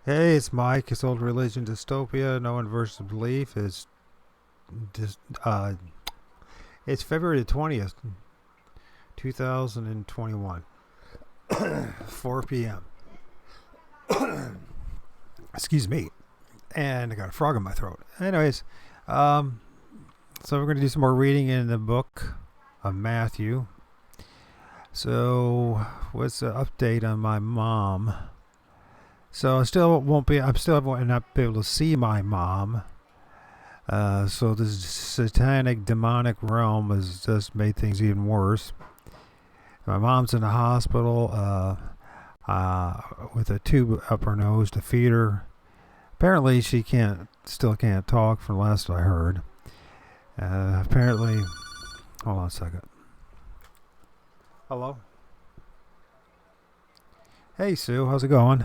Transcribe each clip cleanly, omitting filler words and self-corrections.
Hey, it's Mike. It's old Religion Dystopia. No one versus belief is just it's February the 20th, 2021, 4 p.m. Excuse me. And I got a frog in my throat. Anyways, um, so we're going to do some more reading in the book of Mathew. So, what's the update on my mom? So I still won't be. I'm still not be able to see my mom. So this satanic, demonic realm has just made things even worse. My mom's in the hospital with a tube up her nose to feed her. Apparently, she still can't talk. From last I heard. Apparently, hold on a second. Hello. Hey Sue, how's it going?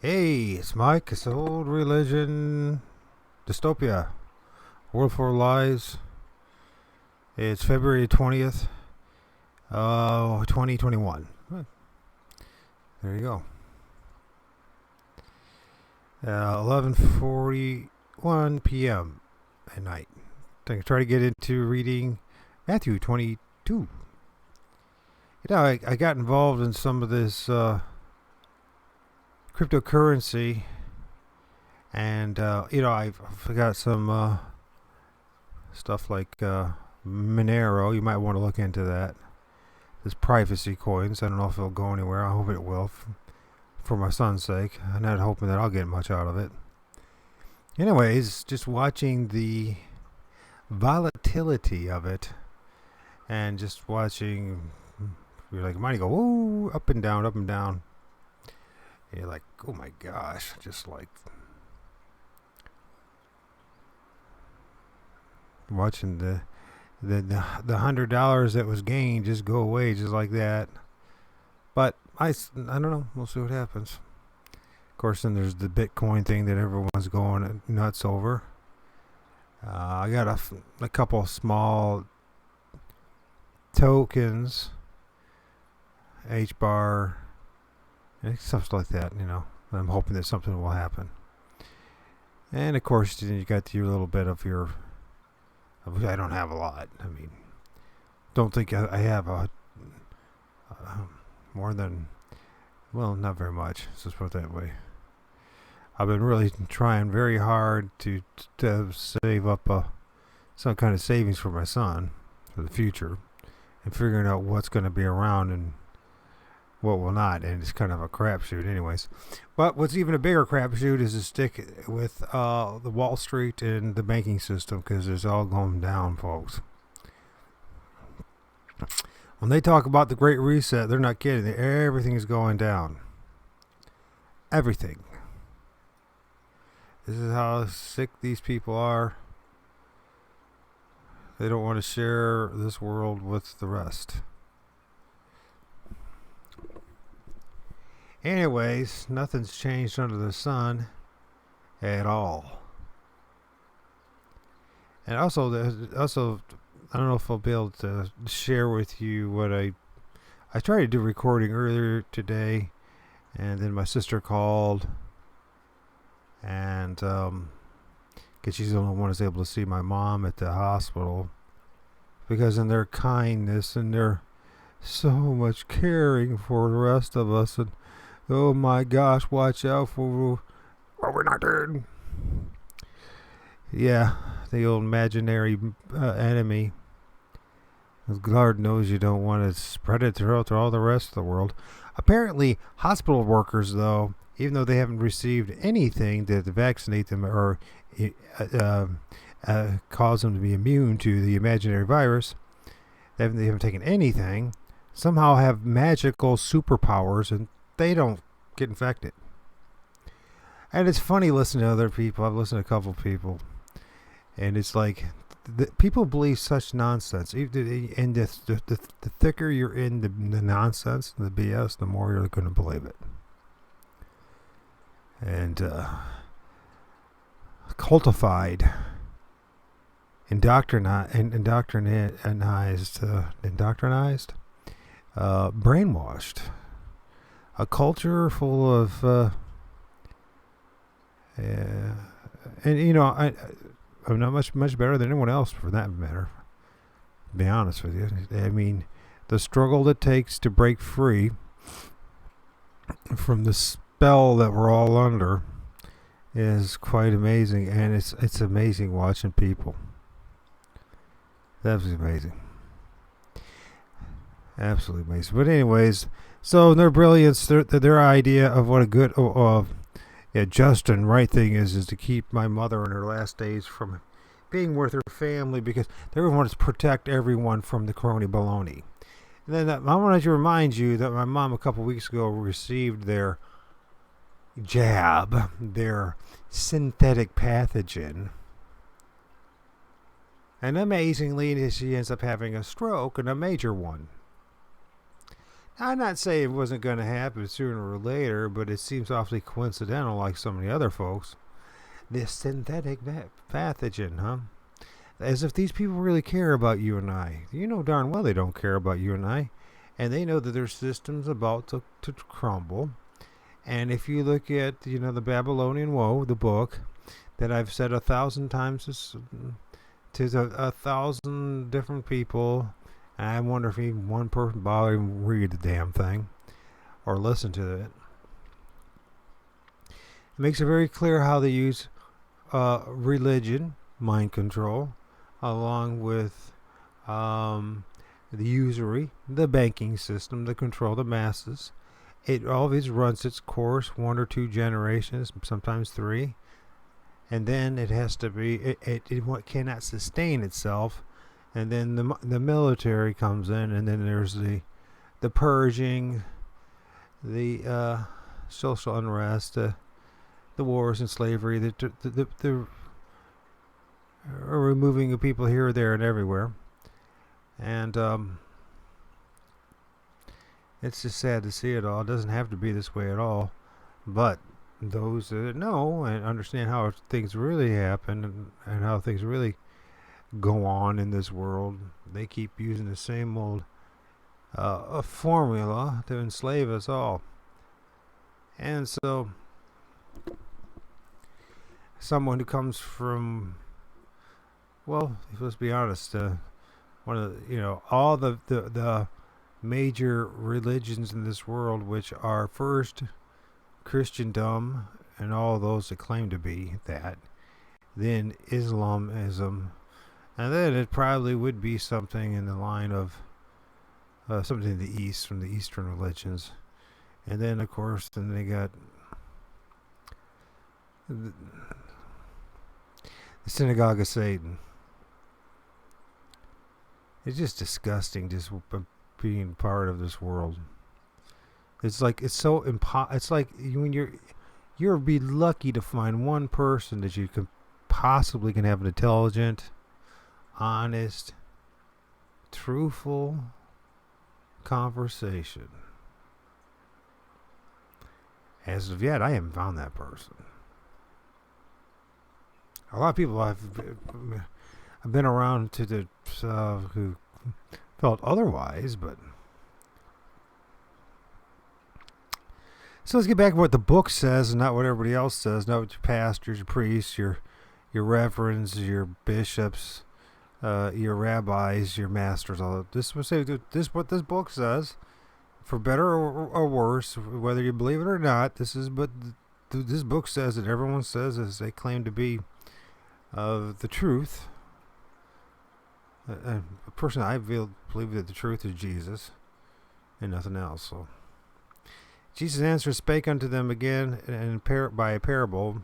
Hey, it's Mike. It's old Religion Dystopia. World for Lies. It's February 20th, 2021. There you go. 11:41 p.m. at night. I try to get into reading Mathew 22. I got involved in some of this cryptocurrency, and I've got some stuff like Monero. You might want to look into that. There's privacy coins. I don't know if it'll go anywhere. I hope it will, for my son's sake. I'm not hoping that I'll get much out of it. Anyways, just watching the volatility of it, and just watching, you're like, money go ooh, up and down, up and down. And you're like, oh my gosh, just like watching the $100 that was gained just go away just like that. But I don't know. We'll see what happens. Of course, then there's the Bitcoin thing that everyone's going nuts over. I got a couple small tokens, H bar, and stuff like that. I'm hoping that something will happen. And of course, you got your little bit of your. I don't have a lot. I mean, don't think I have more than, well, not very much. Let's just put it that way. I've been really trying very hard to save up some kind of savings for my son for the future, and figuring out what's going to be around and what will not, and it's kind of a crapshoot, anyways. But what's even a bigger crapshoot is to stick with the Wall Street and the banking system, because it's all going down, folks. When they talk about the Great Reset, they're not kidding. Everything is going down. Everything. This is how sick these people are. They don't want to share this world with the rest. Anyways, nothing's changed under the sun at all. And also, I don't know if I'll be able to share with you what I tried to do recording earlier today, and then my sister called, and because she's the only one who's able to see my mom at the hospital, because in their kindness and their so much caring for the rest of us, and oh my gosh, watch out for what we're not doing. Yeah, the old imaginary enemy. Lord knows you don't want to spread it throughout all the rest of the world. Apparently, hospital workers, though, even though they haven't received anything to vaccinate them or cause them to be immune to the imaginary virus, they haven't taken anything, somehow have magical superpowers, and they don't get infected. And it's funny listening to other people. I've listened to a couple people, and it's like people believe such nonsense. And the thicker you're in the nonsense, the BS, the more you're going to believe it. And cultified, indoctrinized, brainwashed. A culture full of, and I'm not much better than anyone else for that matter. To be honest with you, I mean, the struggle it takes to break free from the spell that we're all under is quite amazing, and it's amazing watching people. That was amazing. Absolutely amazing. But anyways, so their brilliance, their idea of what a good, just and right thing is to keep my mother in her last days from being with her family, because they want to protect everyone from the crony baloney. And then I wanted to remind you that my mom a couple weeks ago received their jab, their synthetic pathogen. And amazingly, she ends up having a stroke, and a major one. I'm not saying it wasn't going to happen sooner or later, but it seems awfully coincidental, like so many other folks. This synthetic pathogen, huh? As if these people really care about you and I. You know darn well they don't care about you and I. And they know that their system's about to crumble. And if you look at, the Babylonian Woe, the book, that I've said 1,000 times to 1,000 different people, and I wonder if even one person bothered to read the damn thing or listen to it. It makes it very clear how they use religion, mind control, along with the usury, the banking system, to control the masses. It always runs its course 1 or 2 generations, sometimes 3. And then it has to be, it cannot sustain itself. And then the military comes in, and then there's the purging, the social unrest, the wars and slavery, the removing of people here, there, and everywhere. And it's just sad to see it all. It doesn't have to be this way at all. But those that know and understand how things really happen and how things really go on in this world, they keep using the same old formula to enslave us all. And so someone who comes from, well, let's be honest, one of the, all the major religions in this world, which are first Christendom and all those that claim to be that, then Islamism, and then it probably would be something in the line of something in the East, from the Eastern religions. And then, of course, then they got the synagogue of Satan. It's just disgusting, just being part of this world. It's like, it's so it's like when you're be lucky to find one person that you can possibly can have an intelligent, honest, truthful conversation. As of yet, I haven't found that person. A lot of people I've been around to who felt otherwise, but so let's get back to what the book says and not what everybody else says. Not what your pastors, your priests, your reverends, your bishops, your rabbis, your masters. All of this. This what this book says, for better or worse, whether you believe it or not. This is but this book says that everyone says as they claim to be of the truth. Personally, I believe that the truth is Jesus and nothing else. So Jesus answered, spake unto them again by a parable,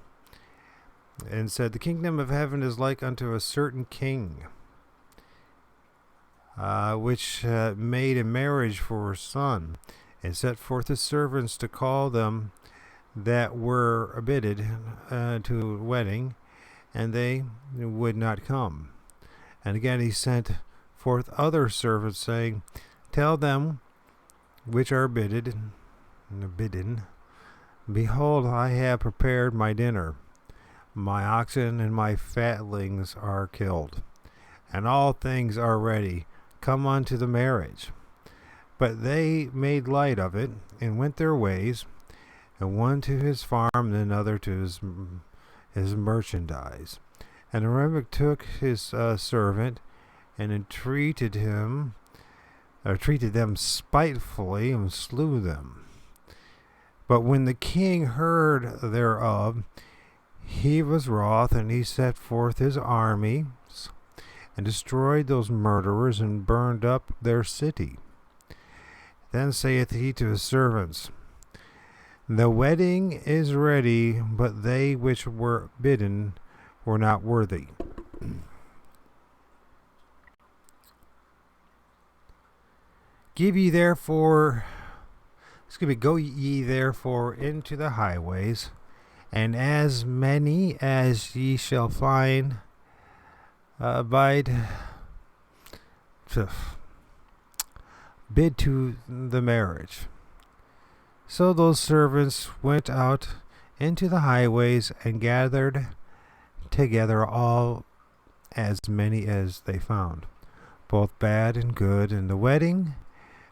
and said, the kingdom of heaven is like unto a certain king, which made a marriage for his son, and set forth his servants to call them that were bidden to a wedding, and they would not come. And again he sent forth other servants, saying, Tell them which are bidden, Behold, I have prepared my dinner. My oxen and my fatlings are killed, and all things are ready. Come unto the marriage. But they made light of it, and went their ways, and one to his farm, and another to his merchandise. And Abimelech took his servant, and treated them spitefully, and slew them. But when the king heard thereof, he was wroth, and he set forth his armies, and destroyed those murderers, and burned up their city. Then saith he to his servants, The wedding is ready, but they which were bidden were not worthy. Go ye therefore into the highways, and as many as ye shall find, bid to the marriage. So those servants went out into the highways, and gathered together all as many as they found, both bad and good, and the wedding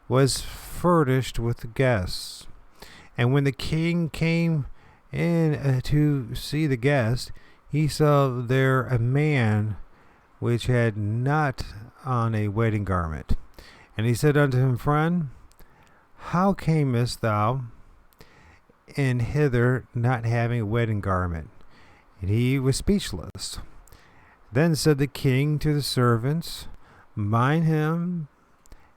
was furnished with guests. And when the king came in to see the guest, he saw there a man which had not on a wedding garment. And he said unto him, Friend, how camest thou in hither not having a wedding garment? And he was speechless. Then said the king to the servants, Bind him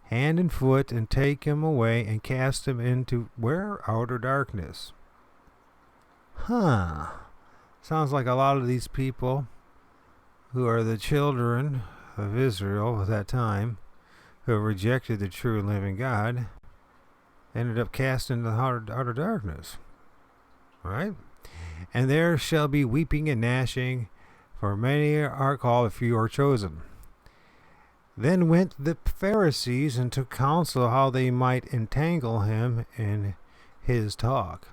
hand and foot, and take him away, and cast him into where? Outer darkness. Sounds like a lot of these people who are the children of Israel at that time, who rejected the true and living God, ended up cast into the outer darkness. Right? And there shall be weeping and gnashing, for many are called, few are chosen. Then went the Pharisees and took counsel how they might entangle him in his talk.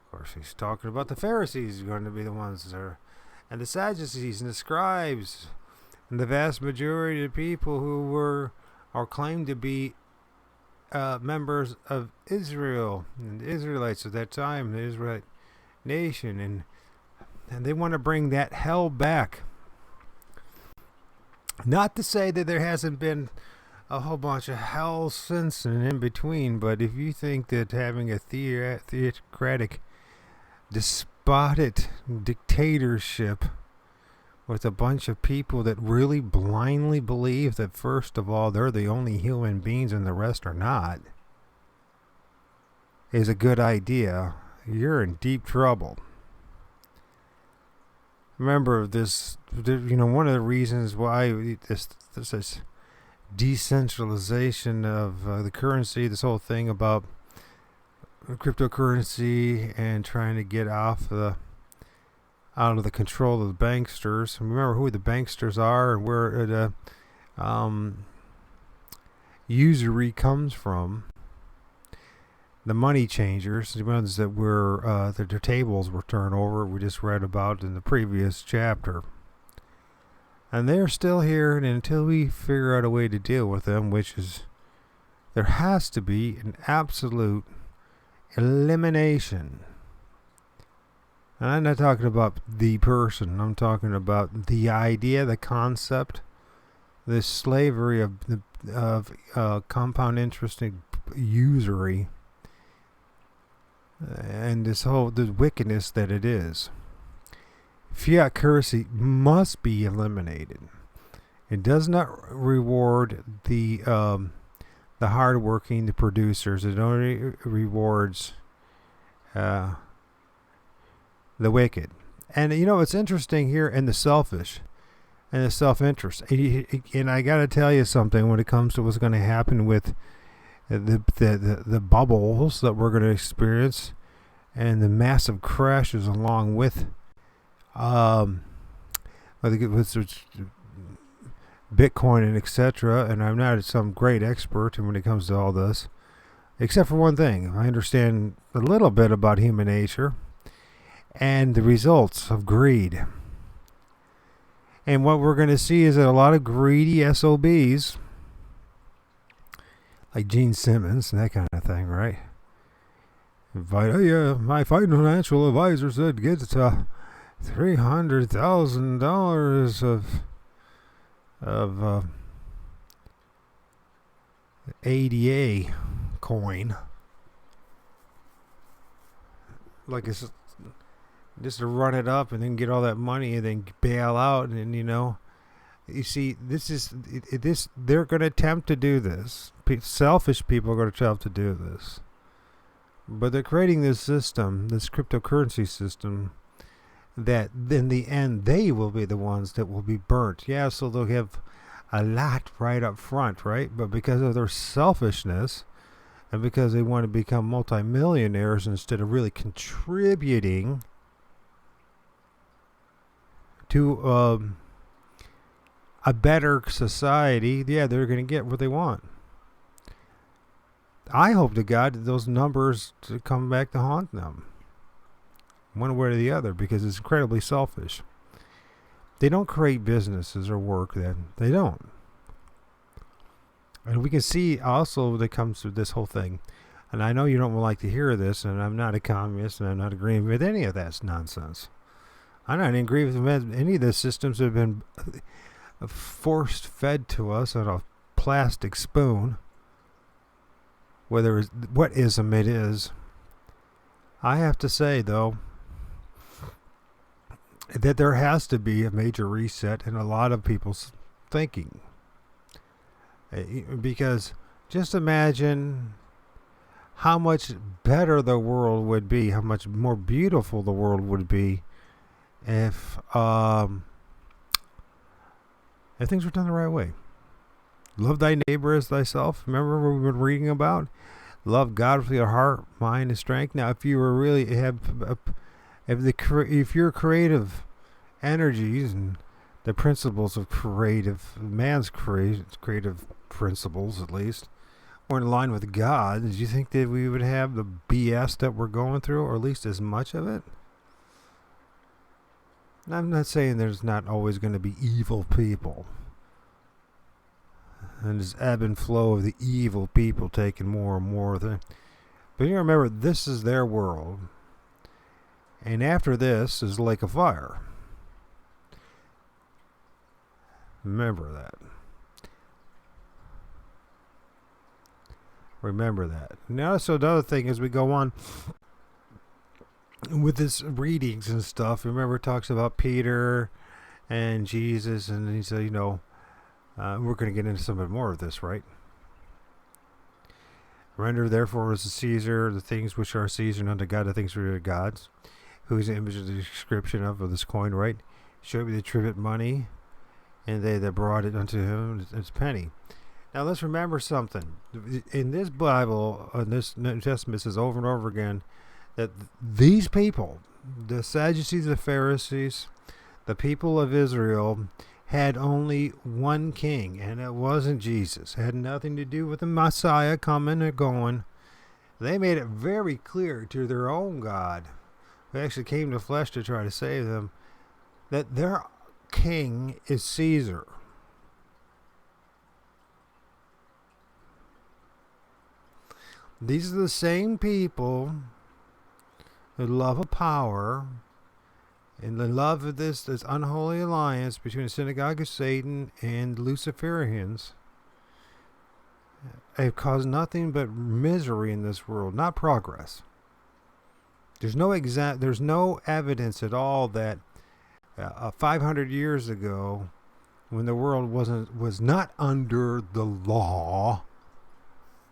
Of course, he's talking about the Pharisees are going to be the ones that are, and the Sadducees and the scribes, and the vast majority of people who were or claimed to be members of Israel and the Israelites at that time, the Israelite nation, and they want to bring that hell back. Not to say that there hasn't been a whole bunch of hell since and in between, but if you think that having a theocratic, despotic dictatorship with a bunch of people that really blindly believe that, first of all, they're the only human beings and the rest are not, is a good idea, you're in deep trouble. Remember this, one of the reasons why this decentralization of the currency, this whole thing about cryptocurrency and trying to get out of the control of the banksters. Remember who the banksters are and where the usury comes from. The money changers, the ones that were their tables were turned over, we just read about in the previous chapter. And they're still here, and until we figure out a way to deal with them, which is, there has to be an absolute elimination. And I'm not talking about the person, I'm talking about the idea, the concept, this slavery of compound interest and usury, and the wickedness that it is. Fiat currency must be eliminated. It does not reward the hardworking, the producers. It only rewards the wicked. And it's interesting here in the selfish and the self-interest. And I got to tell you something when it comes to what's going to happen with the bubbles that we're going to experience and the massive crashes along with Bitcoin and etc. And I'm not some great expert when it comes to all this, except for one thing. I understand a little bit about human nature and the results of greed. And what we're going to see is that a lot of greedy SOBs, like Gene Simmons and that kind of thing, right? My financial advisor said get $300,000 of ADA coin, like it's just to run it up and then get all that money and then bail out. And you see, they're going to attempt to do this. Selfish people are going to attempt to do this, but they're creating this system, this cryptocurrency system, that in the end they will be the ones that will be burnt. Yeah, so they'll have a lot right up front, right? But because of their selfishness and because they want to become multimillionaires instead of really contributing to a better society, yeah, they're going to get what they want. I hope to God that those numbers to come back to haunt them, one way or the other, because it's incredibly selfish. They don't create businesses or work, then. They don't. And we can see also that comes through this whole thing. And I know you don't like to hear this, and I'm not a communist, and I'm not agreeing with any of that nonsense. I'm not agreeing with any of the systems that have been forced fed to us on a plastic spoon, whether it's what ism it is. I have to say, though, that there has to be a major reset in a lot of people's thinking. Because just imagine how much better the world would be, how much more beautiful the world would be if things were done the right way. Love thy neighbor as thyself. Remember what we've been reading about? Love God with your heart, mind, and strength. Now, if you were really if your creative energies and the principles of man's creative principles, at least, were in line with God, did you think that we would have the BS that we're going through, or at least as much of it? I'm not saying there's not always going to be evil people, and this ebb and flow of the evil people taking more and more of it. But you remember, this is their world. And after this is the lake of fire. Remember that. Remember that. Now, so the other thing as we go on with this readings and stuff, remember it talks about Peter and Jesus, and he said, we're going to get into some more of this, right? Render therefore unto Caesar the things which are Caesar, and unto God the things which are God's. Who is the image of the description of this coin, right? Show me the tribute money, and they that brought it unto him its penny. Now let's remember something. In this Bible, in this New Testament, it says over and over again that these people, the Sadducees, the Pharisees, the people of Israel, had only one king, and it wasn't Jesus. It had nothing to do with the Messiah coming or going. They made it very clear to their own God, who actually came to flesh to try to save them, that their king is Caesar. These are the same people who love of power and the love of this unholy alliance between the synagogue of Satan and Luciferians have caused nothing but misery in this world, not progress. There's no evidence at all that 500 years ago, when the world was not under the law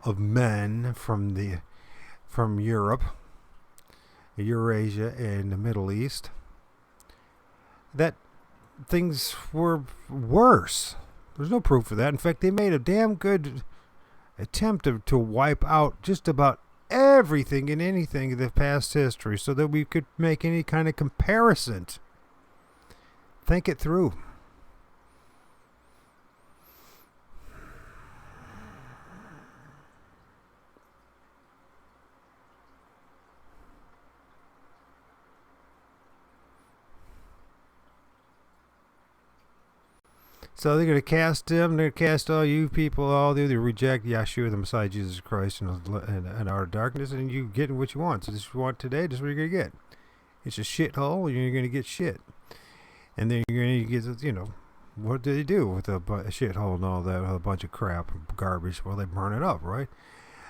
of men from Europe, Eurasia, and the Middle East, that things were worse. There's no proof of that. In fact, they made a damn good attempt to wipe out just about everything and anything of the past history so that we could make any kind of comparison. Think it through. So they're going to cast him. They're going to cast all you people, all the other reject Yeshua, the Messiah, Jesus Christ, and our darkness, and you getting what you want. So this is what you want today. This is what you're going to get. It's a shithole, and you're going to get shit. And then you're going to get, what do they do with a shithole and all that, a bunch of crap, garbage? Well, they burn it up, right?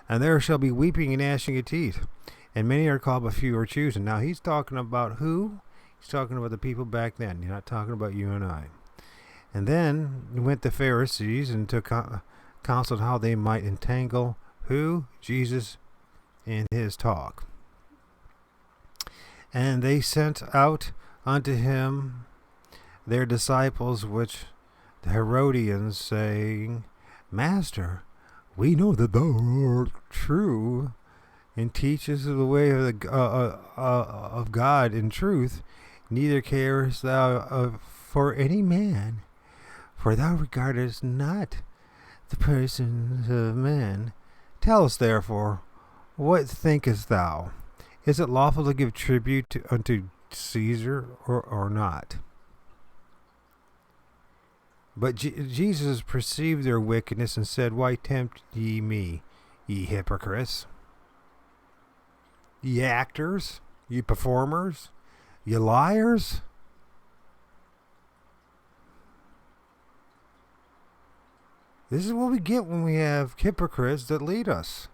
And there shall be weeping and gnashing of teeth. And many are called, but few are chosen. Now, he's talking about who? He's talking about the people back then. He's not talking about you and I. And then went the Pharisees and took counsel how they might entangle who? Jesus in his talk. And they sent out unto him their disciples, which the Herodians, saying, Master, we know that thou art true, and teachest the way of God in truth, neither carest thou for any man, for thou regardest not the persons of men. Tell us therefore, what thinkest thou? Is it lawful to give tribute unto Caesar or not? But Jesus perceived their wickedness and said, Why tempt ye me, ye hypocrites? Ye actors, ye performers, ye liars? This is what we get when we have hypocrites that lead us.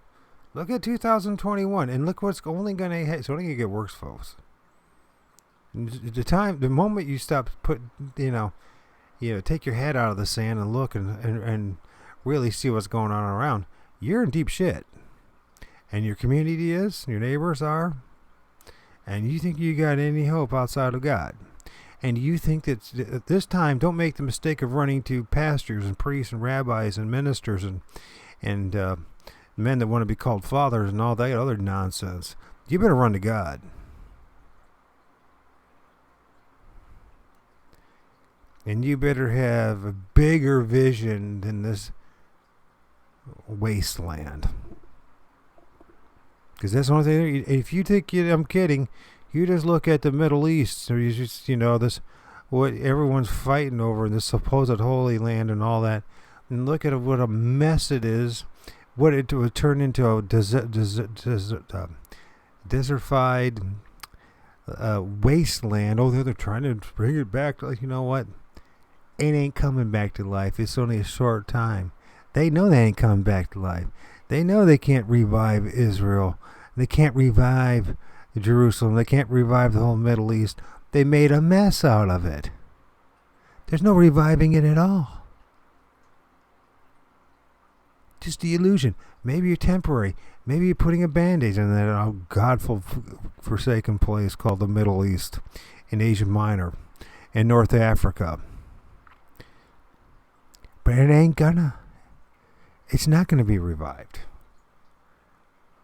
Look at 2021, and look what's only going to it's only going to get worse, folks. The moment you stop take your head out of the sand and look and really see what's going on around, you're in deep shit. And your community is, your neighbors are, and you think you got any hope outside of God. And you think that at this time, don't make the mistake of running to pastors and priests and rabbis and ministers and men that want to be called fathers and all that other nonsense. You better run to God. And you better have a bigger vision than this wasteland. Because that's the only thing. If you think I'm kidding, you just look at the Middle East, or you just, this, what everyone's fighting over in this supposed Holy Land and all that, and look at what a mess it is, what it would turn into a desertified wasteland. Oh, they're trying to bring it back. Like, you know what? It ain't coming back to life. It's only a short time. They know they ain't coming back to life. They know they can't revive Israel. They can't revive Jerusalem. They can't revive the whole Middle East. They made a mess out of it. There's no reviving it at all. Just the illusion. Maybe you're temporary. Maybe you're putting a band-aid on that God-forsaken place called the Middle East, in Asia Minor, in North Africa. But it's not gonna be revived.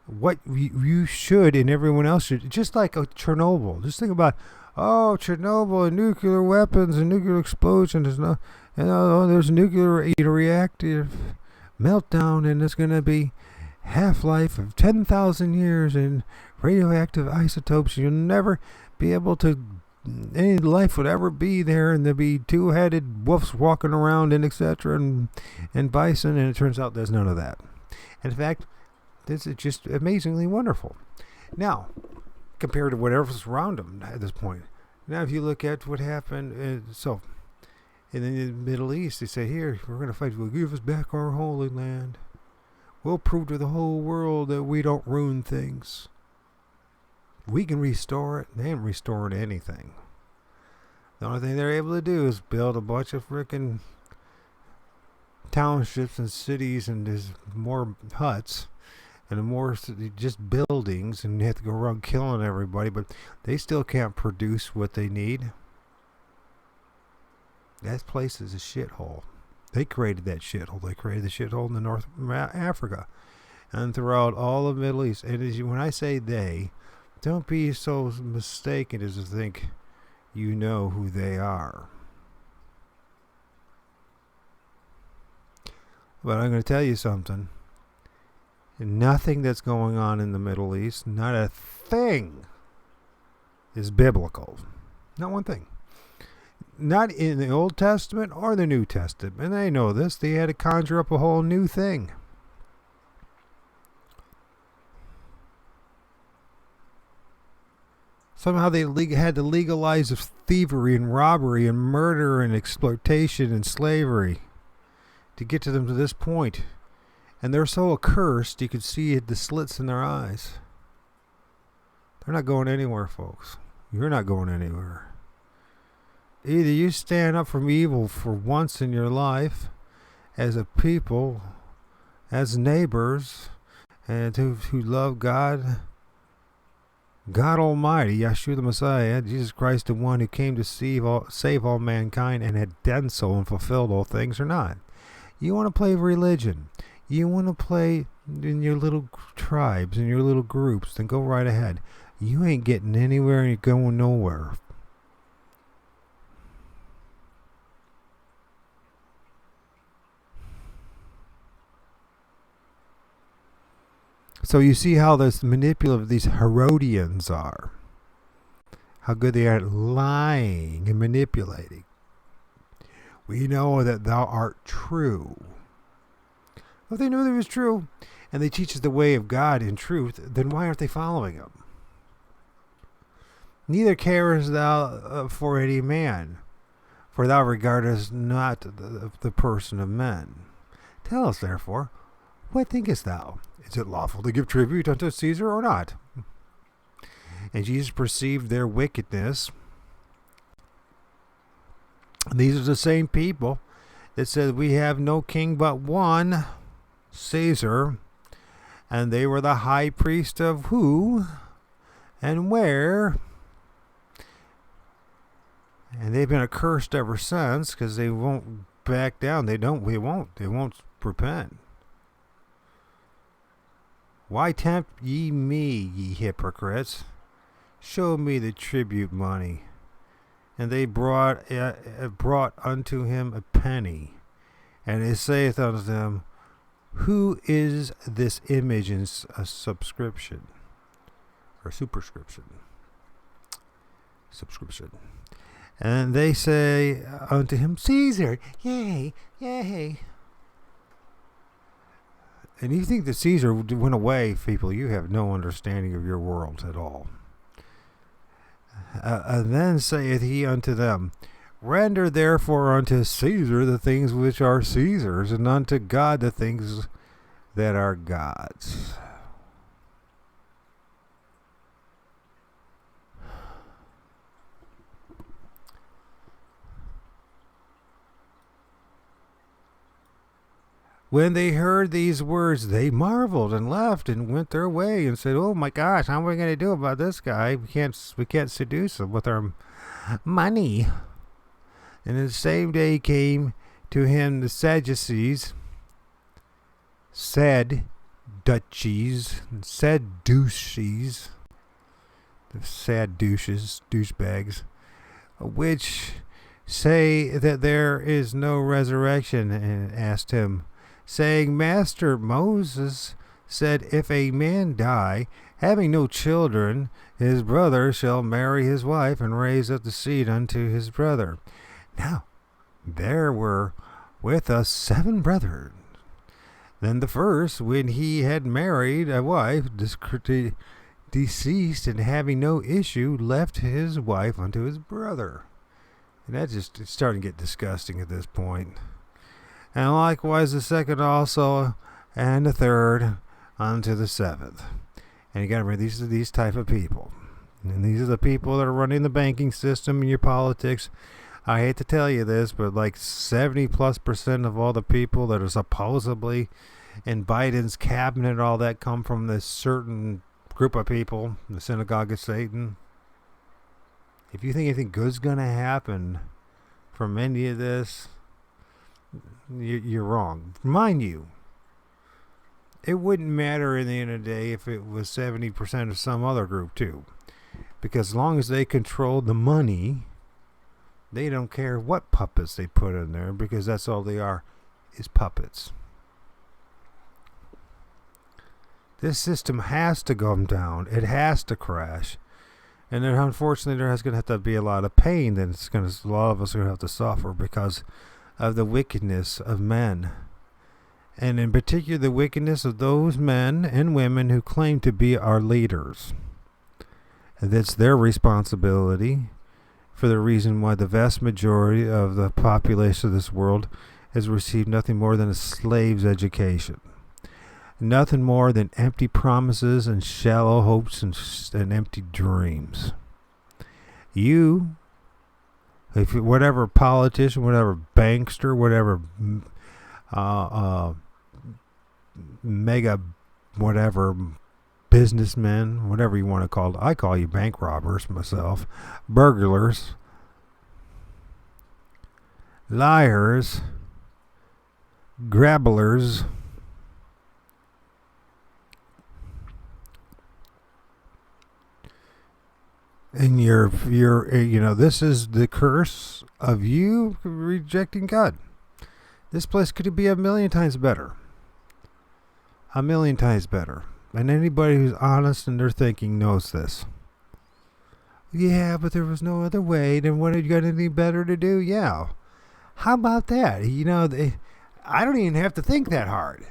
What you should, and everyone else should, just like Chernobyl. Just think about, Chernobyl and nuclear weapons and nuclear explosions. There's a nuclear reactive meltdown, and it's going to be half-life of 10,000 years and radioactive isotopes. You'll never be able to, any life would ever be there, and there'll be two-headed wolves walking around and etc. and bison, and it turns out there's none of that. And in fact, this is just amazingly wonderful. Now, compared to whatever's around them at this point. Now, if you look at what happened, in the Middle East, they say, here, we're going to fight. We'll give us back our Holy Land. We'll prove to the whole world that we don't ruin things. We can restore it. They ain't restoring anything. The only thing they're able to do is build a bunch of frickin' townships and cities, and there's more huts and more just buildings, and you have to go around killing everybody, but they still can't produce what they need. That place is a shithole. They created that shithole. They created the shithole in the North Africa. and throughout all of the Middle East. And when I say they, don't be so mistaken as to think you know who they are. But I'm going to tell you something. Nothing that's going on in the Middle East, not a thing, is biblical. Not one thing. Not in the Old Testament or the New Testament. And they know this. They had to conjure up a whole new thing. Somehow they had to legalize thievery and robbery and murder and exploitation and slavery to get to them to this point. And they're so accursed, you could see the slits in their eyes. They're not going anywhere, folks. You're not going anywhere. Either you stand up from evil for once in your life as a people, as neighbors, and who love God, God Almighty, Yeshua the Messiah, Jesus Christ, the one who came to save all mankind and had done so and fulfilled all things, or not. You want to play religion. You want to play in your little tribes, in your little groups, then go right ahead. You ain't getting anywhere and you're going nowhere. So you see how this manipulative these Herodians are. How good they are at lying and manipulating. We know that thou art true. Well, if they knew that it was true, and they teach us the way of God in truth, then why aren't they following him? Neither carest thou for any man, for thou regardest not the person of men. Tell us, therefore, what thinkest thou? Is it lawful to give tribute unto Caesar or not? And Jesus perceived their wickedness. And these are the same people that said, we have no king but one, Caesar. And they were the high priest of who and where? And they've been accursed ever since because they won't back down. They won't repent. Why tempt ye me, ye hypocrites? Show me the tribute money. And they brought unto him a penny. And he saith unto them, who is this image in a subscription? Or superscription? Subscription. And they say unto him, Caesar, yea, yea. And you think that Caesar went away, people, you have no understanding of your world at all. And then saith he unto them, render therefore unto Caesar the things which are Caesar's, and unto God the things that are God's. When they heard these words, they marveled and left and went their way and said, oh my gosh, how are we going to do about this guy? We can't seduce him with our money. And the same day came to him the Sadducees, the sad douchebags, which say that there is no resurrection, and asked him, saying, Master, Moses said, if a man die, having no children, his brother shall marry his wife, and raise up the seed unto his brother. Now, there were with us 7 brethren. Then the first, when he had married a wife, deceased, and having no issue, left his wife unto his brother. And that's just starting to get disgusting at this point. And likewise the second also, and the third unto the 7th. And you got to remember, these are these type of people. And these are the people that are running the banking system and your politics. I hate to tell you this, but like 70+% of all the people that are supposedly in Biden's cabinet and all that come from this certain group of people, the synagogue of Satan. If you think anything good's going to happen from any of this, you're wrong. Mind you, it wouldn't matter in the end of the day if it was 70% of some other group too. Because as long as they control the money, they don't care what puppets they put in there, because that's all they are, is puppets. This system has to come down. It has to crash. And then unfortunately there's going to have to be a lot of pain that a lot of us are going to have to suffer because of the wickedness of men. And in particular the wickedness of those men and women who claim to be our leaders. And that's their responsibility for the reason why the vast majority of the population of this world has received nothing more than a slave's education. Nothing more than empty promises and shallow hopes and empty dreams. You, if whatever politician, whatever bankster, whatever mega whatever businessmen, whatever you want to call it, I call you bank robbers myself, burglars, liars, grabblers, and this is the curse of you rejecting God. This place could be a million times better. A million times better. And anybody who's honest in their thinking knows this. Yeah, but there was no other way. Then what, you got anything better to do? Yeah. How about that? I don't even have to think that hard.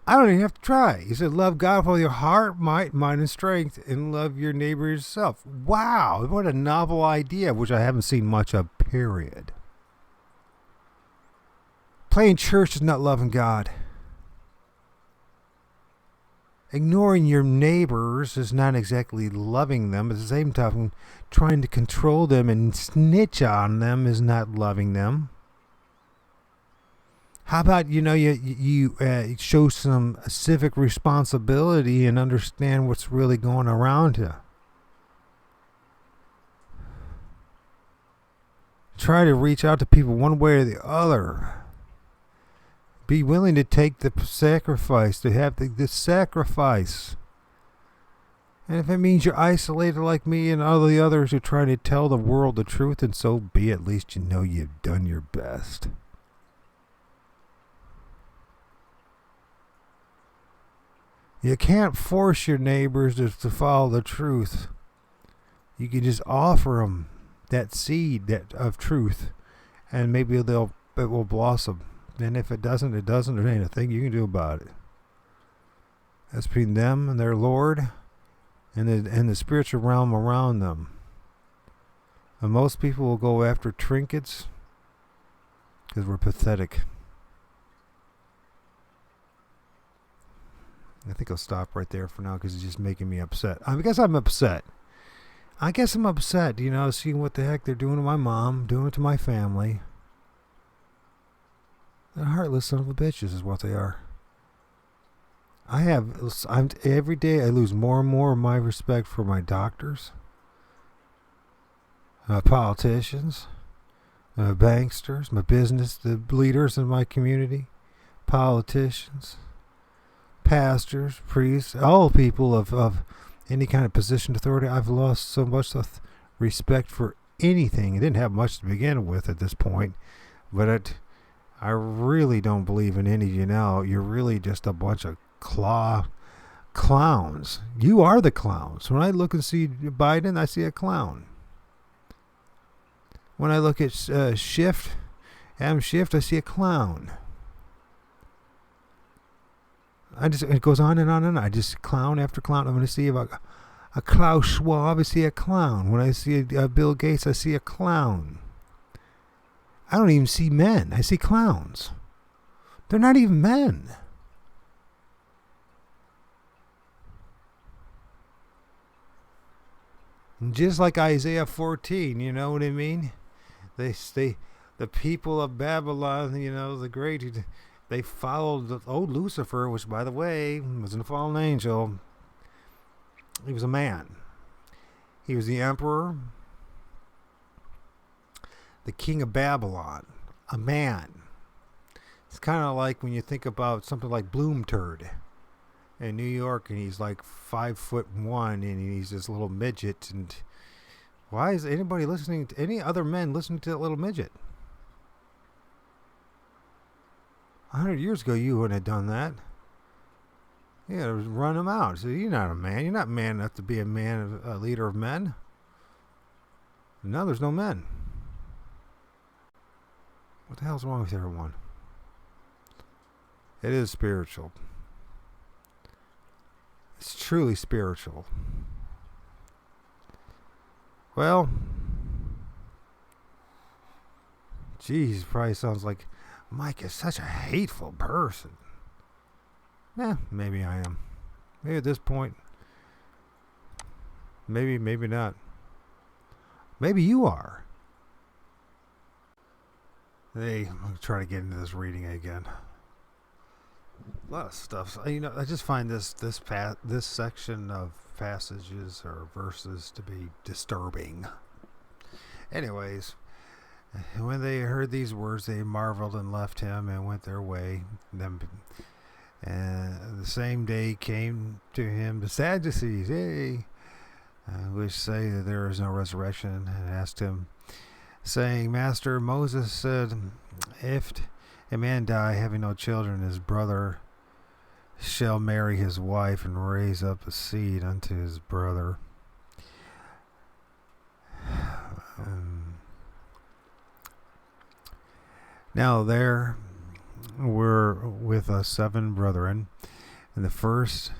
I don't even have to try. He said, love God with all your heart, might, mind, and strength, and love your neighbor as yourself. Wow, what a novel idea, which I haven't seen much of, period. Playing church is not loving God. Ignoring your neighbors is not exactly loving them. At the same time, trying to control them and snitch on them is not loving them. How about, you show some civic responsibility and understand what's really going around you. Try to reach out to people one way or the other. Be willing to take the sacrifice, to have the sacrifice. And if it means you're isolated like me and all the others who try to tell the world the truth, and so be, at least you know you've done your best. You can't force your neighbors to follow the truth. You can just offer them that seed of truth, and maybe it will blossom. And if it doesn't, it doesn't. There ain't a thing you can do about it. That's between them and their Lord, and the spiritual realm around them. And most people will go after trinkets because we're pathetic. I think I'll stop right there for now because it's just making me upset. I guess I'm upset. Seeing what the heck they're doing to my mom, doing it to my family. They're heartless son of a bitches is what they are. Every day I lose more and more of my respect for my doctors, politicians, banksters, my business, the leaders in my community, politicians, pastors, priests, all people of any kind of position of authority. I've lost so much respect for anything. I didn't have much to begin with at this point, but I really don't believe in any of you now. You're really just a bunch of clowns. You are the clowns. When I look and see Biden, I see a clown. When I look at Adam Schiff, I see a clown. It goes on and on and on. I just clown after clown. I'm going to see a Klaus Schwab, I see a clown. When I see Bill Gates, I see a clown. I don't even see men. I see clowns. They're not even men. And just like Isaiah 14, you know what I mean? The people of Babylon, the great, they followed the old Lucifer, which, by the way, wasn't a fallen angel. He was a man. He was the emperor, the king of Babylon, a man. It's kind of like when you think about something like Bloom Turd. in New York, and he's like 5'1", and he's this little midget. And why is anybody listening to any other men listening to that little midget? 100 years ago, you wouldn't have done that. You gotta run him out. So you're not a man. You're not man enough to be a leader of men. Now there's no men. What the hell's wrong with everyone? It is spiritual. It's truly spiritual. Well, geez, probably sounds like Mike is such a hateful person. Maybe I am. Maybe at this point. Maybe not. Maybe you are. I'm going to try to get into this reading again. A lot of stuff. I just find this section of passages or verses to be disturbing. Anyways, when they heard these words, they marveled and left him and went their way. And the same day came to him the Sadducees, which say that there is no resurrection, and asked him, saying, Master, Moses said, if a man die having no children, his brother shall marry his wife and raise up a seed unto his brother. Now there were with us 7 brethren, and the first,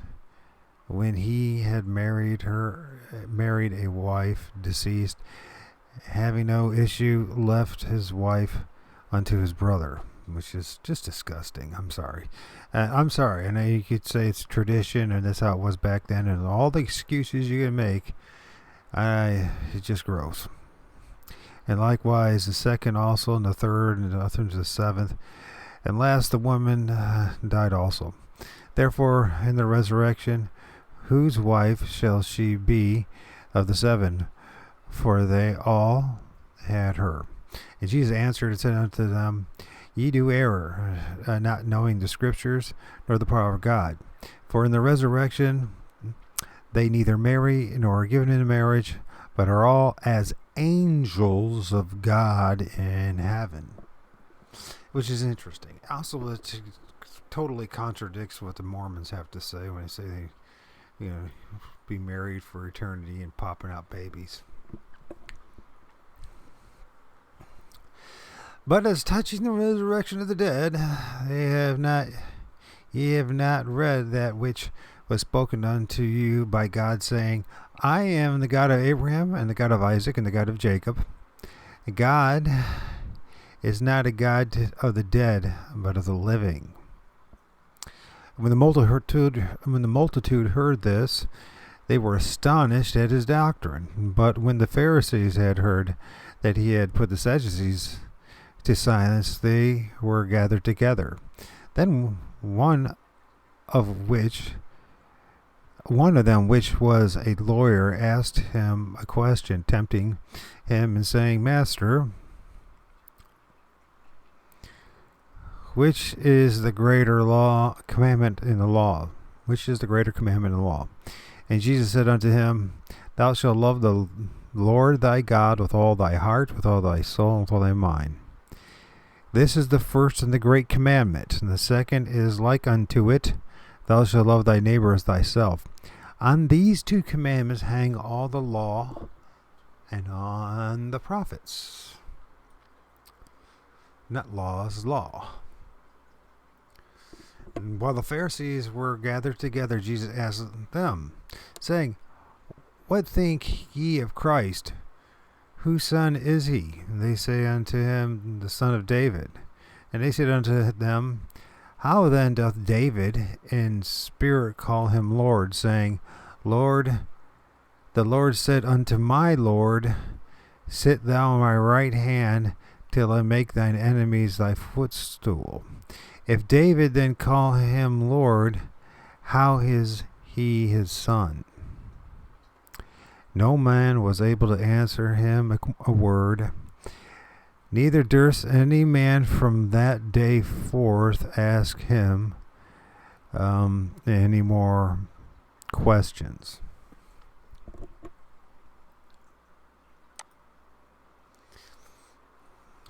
when he had married a wife deceased, having no issue, left his wife unto his brother, which is just disgusting. I'm sorry. I know you could say it's tradition and that's how it was back then, and all the excuses you can make, it's just gross. And likewise the second also, and the third, and the 7th, and last the woman died also. Therefore in the resurrection, whose wife shall she be of the 7? For they all had her. And Jesus answered and said unto them, Ye do err, not knowing the Scriptures, nor the power of God. For in the resurrection they neither marry nor are given in marriage, but are all as angels of God in heaven. Which is interesting. Also, it totally contradicts what the Mormons have to say when they say they, be married for eternity and popping out babies. But as touching the resurrection of the dead, ye have not read that which was spoken unto you by God, saying, I am the God of Abraham, and the God of Isaac, and the God of Jacob. God is not a God of the dead, but of the living. When the multitude heard this, they were astonished at his doctrine. But when the Pharisees had heard that he had put the Sadducees to silence, they were gathered together. Then one of them, which was a lawyer, asked him a question, tempting him and saying, Master, which is the greater commandment in the law? Which is the greater commandment in the law? And Jesus said unto him, Thou shalt love the Lord thy God with all thy heart, with all thy soul, and with all thy mind. This is the first and the great commandment, and the second is like unto it, Thou shalt love thy neighbor as thyself. On these 2 commandments hang all the law and on the prophets. Not laws, law. And while the Pharisees were gathered together, Jesus asked them, saying, What think ye of Christ? Whose son is he? And they say unto him, The son of David. And they said unto them, How then doth David in spirit call him Lord, saying, Lord, the Lord said unto my Lord, Sit thou on my right hand, till I make thine enemies thy footstool. If David then call him Lord, how is he his son? No man was able to answer him a word, neither durst any man from that day forth ask him any more questions?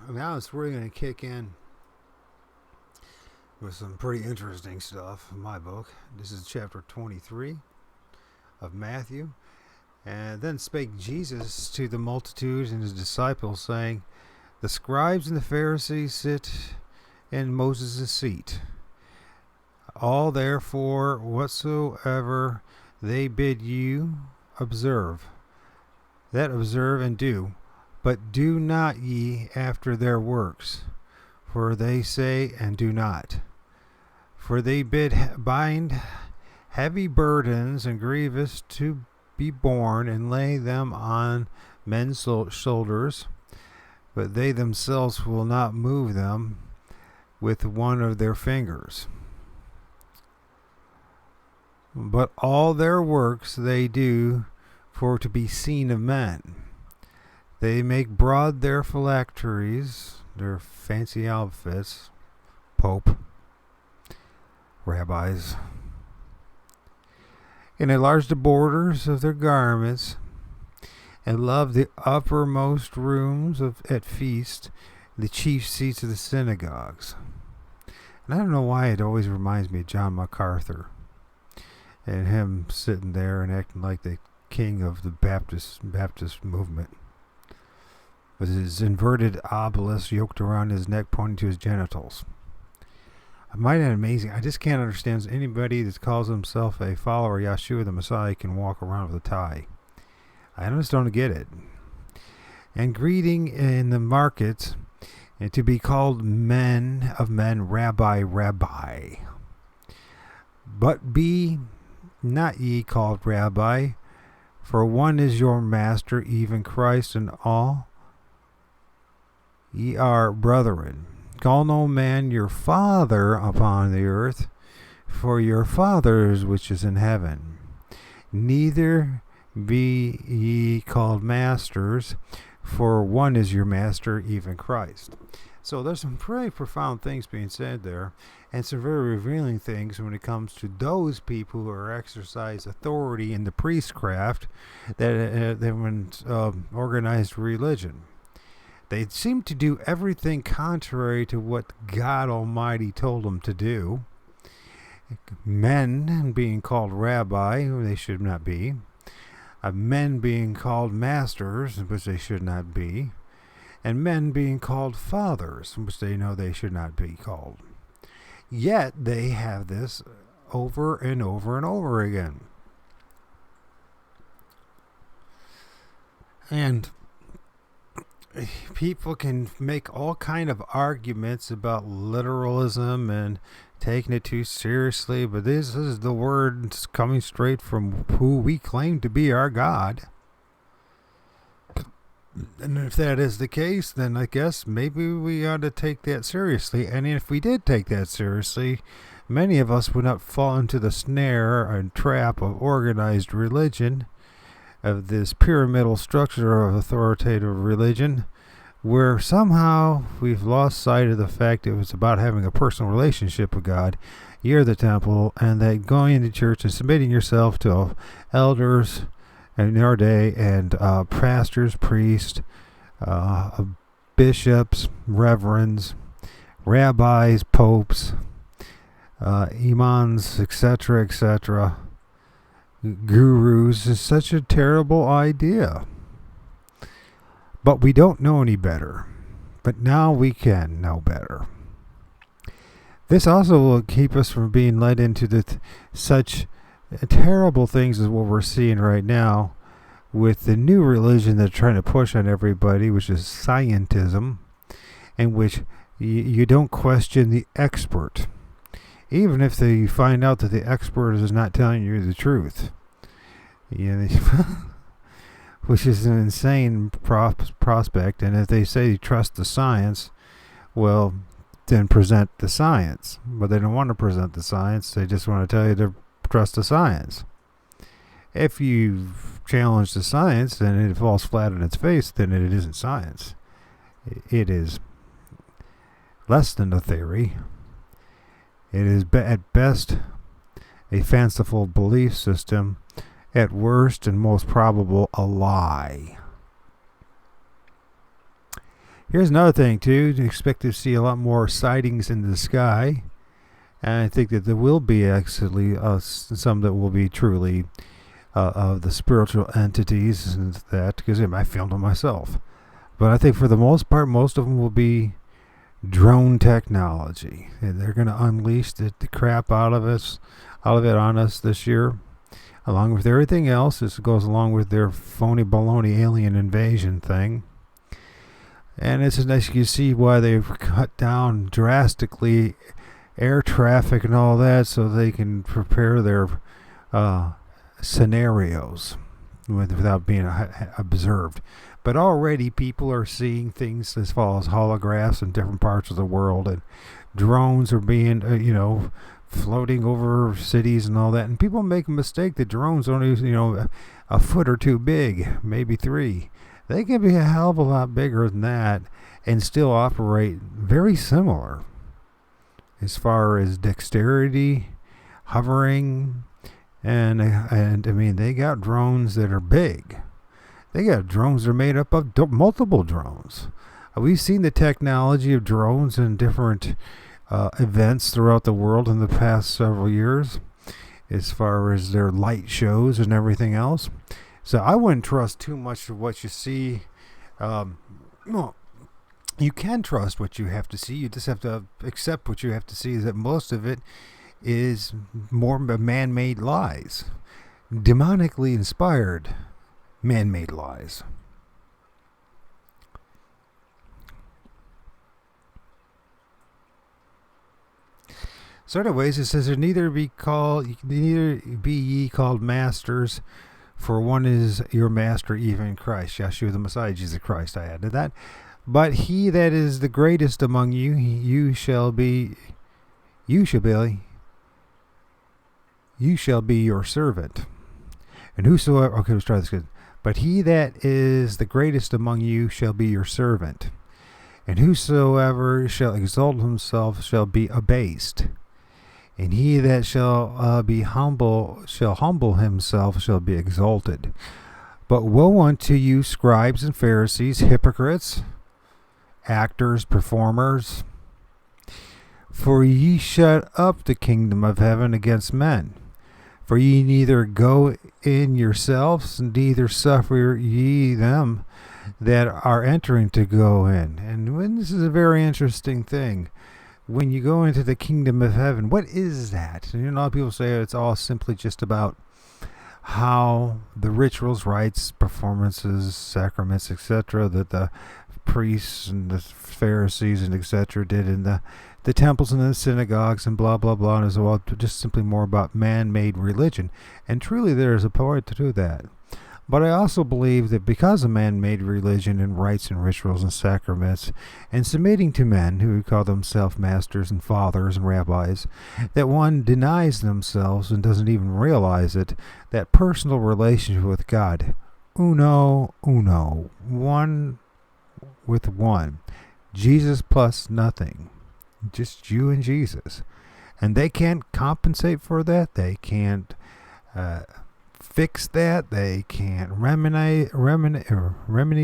Now it's really going to kick in with some pretty interesting stuff in my book. This is chapter 23 of Mathew. And then spake Jesus to the multitude and his disciples, saying, the scribes and the Pharisees sit in Moses' seat. All therefore whatsoever they bid you, observe. That observe and do. But do not ye after their works, for they say and do not. For they bind heavy burdens and grievous to be borne, and lay them on men's shoulders, but they themselves will not move them with one of their fingers. But all their works they do for to be seen of men. They make broad their phylacteries, their fancy outfits, Pope, rabbis, and enlarge the borders of their garments, and love the uppermost rooms at feast, the chief seats of the synagogues. And I don't know why it always reminds me of John MacArthur, and him sitting there and acting like the king of the Baptist movement, with his inverted obelisk yoked around his neck pointing to his genitals. I find that amazing. I just can't understand anybody that calls himself a follower of Yeshua the Messiah can walk around with a tie. I just don't get it. And greeting in the markets, and to be called men of men, Rabbi, Rabbi. But be not ye called Rabbi, for one is your master, even Christ, and all ye are brethren. Call no man your father upon the earth, for your Father is which is in heaven. Neither be ye called masters, for one is your master, even Christ. So there's some pretty profound things being said there, and some very revealing things when it comes to those people who are exercise authority in the priestcraft that organized religion. They seem to do everything contrary to what God Almighty told them to do. Men being called rabbi, who they should not be. Men being called masters, which they should not be. And men being called fathers, which they know they should not be called. Yet they have this over and over and over again. And people can make all kind of arguments about literalism and taking it too seriously, but this is the words coming straight from who we claim to be our God. And if that is the case, then I guess maybe we ought to take that seriously. And if we did take that seriously, many of us would not fall into the snare and trap of organized religion, of this pyramidal structure of authoritative religion, where somehow we've lost sight of the fact it was about having a personal relationship with God. You're the temple, and that going into church and submitting yourself to elders in our day, and pastors, priests, bishops, reverends, rabbis, popes, imams, etc., gurus, is such a terrible idea. But we don't know any better. But now we can know better. This also will keep us from being led into such terrible things as what we're seeing right now with the new religion they're trying to push on everybody, which is scientism, in which you don't question the expert, even if they find out that the expert is not telling you the truth. Which is an insane prospect. And if they say trust the science, well, then present the science. But they don't want to present the science. They just want to tell you to trust the science. If you challenge the science and it falls flat on its face, then it isn't science. It is less than a theory. It is at best a fanciful belief system, at worst and most probable a lie. Here's another thing too. Expect to see a lot more sightings in the sky. And I think that there will be actually some that will be truly of the spiritual entities and that, because I filmed them myself. But I think for the most part, most of them will be drone technology. And they're going to unleash the crap out of it on us this year, along with everything else. This goes along with their phony baloney alien invasion thing. And it's nice you see why they've cut down drastically air traffic and all that, so they can prepare their scenarios without being observed. But already people are seeing things as far as holographs in different parts of the world, and drones are being, floating over cities and all that. And people make a mistake that drones are only, a foot or two big, maybe 3. They can be a hell of a lot bigger than that and still operate very similar as far as dexterity, hovering, and I mean, they got drones that are big. They got drones that are made up of multiple drones. We've seen the technology of drones in different events throughout the world in the past several years, as far as their light shows and everything else. So I wouldn't trust too much of what you see. Well, you can trust what you have to see. You just have to accept what you have to see, is that most of it is more man-made lies. Demonically inspired man-made lies. So anyways, it says, neither be ye called masters, for one is your master, even Christ, Yeshua the Messiah, Jesus Christ. I added that. But he that is the greatest among you, you shall be your servant. And whosoever, okay, let's try this again. But he that is the greatest among you shall be your servant. And whosoever shall exalt himself shall be abased. And he that shall humble himself shall be exalted. But woe unto you, scribes and Pharisees, hypocrites, actors, performers, for ye shut up the kingdom of heaven against men. For ye neither go in yourselves, neither suffer ye them that are entering to go in. And this is a very interesting thing. When you go into the kingdom of heaven, what is that? And a lot of people say it's all simply just about how the rituals, rites, performances, sacraments, etc., that the priests and the Pharisees and etc. did in the temples and the synagogues and blah, blah, blah, and it's all just simply more about man-made religion. And truly there is a point to that. But I also believe that because of man-made religion and rites and rituals and sacraments, and submitting to men who call themselves masters and fathers and rabbis, that one denies themselves and doesn't even realize it, that personal relationship with God, uno, one with one, Jesus plus nothing, just you and Jesus. And they can't compensate for that. They can't fix that. They can't remedy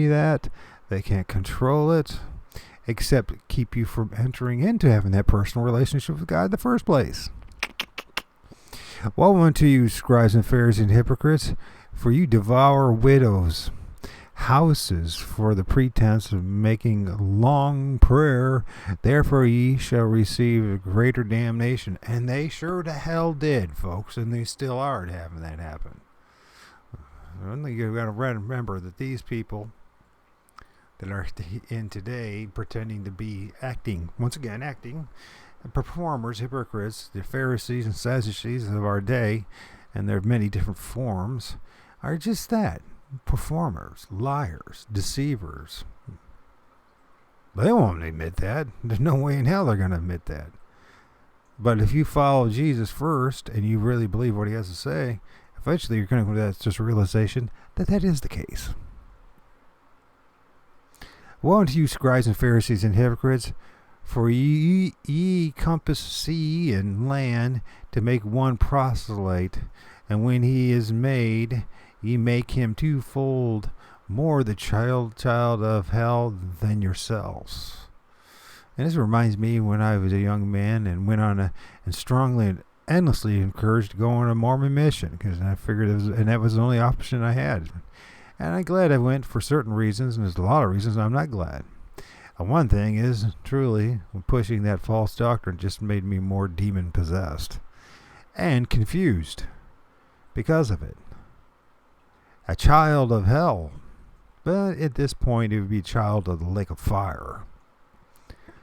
that. They can't control it, except keep you from entering into having that personal relationship with God in the first place. Woe unto you, scribes and Pharisees and hypocrites, for you devour widows' houses for the pretense of making long prayer. Therefore ye shall receive greater damnation. And they sure to hell did, folks, and they still are having that happen. You've got to remember that these people that are in today pretending to be acting, performers, hypocrites, the Pharisees and Sadducees of our day, and there are many different forms, are just that. Performers, liars, deceivers. They won't admit that. There's no way in hell they're going to admit that. But if you follow Jesus first and you really believe what he has to say, eventually you're going to come to that just realization that that is the case. Woe unto you, scribes and Pharisees and hypocrites, For ye compass sea and land to make one proselyte, and when he is made, ye make him twofold more the child of hell than yourselves. And this reminds me when I was a young man and went on and strongly and endlessly encouraged to go on a Mormon mission, because I figured that was the only option I had. And I'm glad I went for certain reasons, and there's a lot of reasons I'm not glad. One thing is, truly, pushing that false doctrine just made me more demon-possessed and confused because of it. A child of hell, but at this point it would be a child of the lake of fire,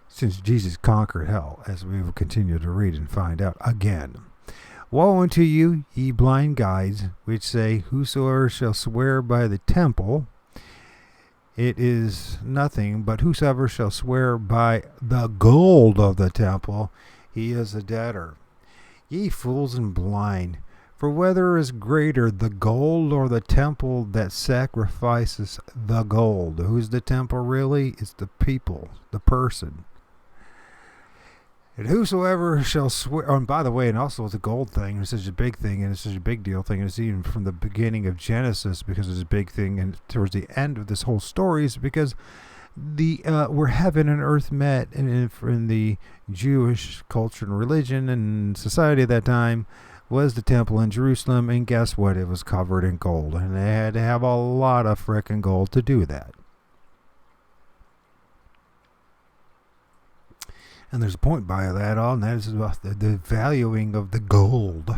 since Jesus conquered hell, as we will continue to read and find out again. Woe unto you, ye blind guides, which say, whosoever shall swear by the temple, it is nothing, but whosoever shall swear by the gold of the temple, he is a debtor. Ye fools and blind, for whether is greater, the gold or the temple that sacrifices the gold? Who's the temple really? It's the people, the person. And whosoever shall swear, and by the way, and also the gold thing is such a big thing, and it's such a big deal thing, and it's even from the beginning of Genesis, because it's a big thing, and towards the end of this whole story is because where heaven and earth met in the Jewish culture and religion and society at that time was the temple in Jerusalem, and guess what? It was covered in gold, and they had to have a lot of frickin' gold to do that. And there's a point by that all, and that is about the valuing of the gold.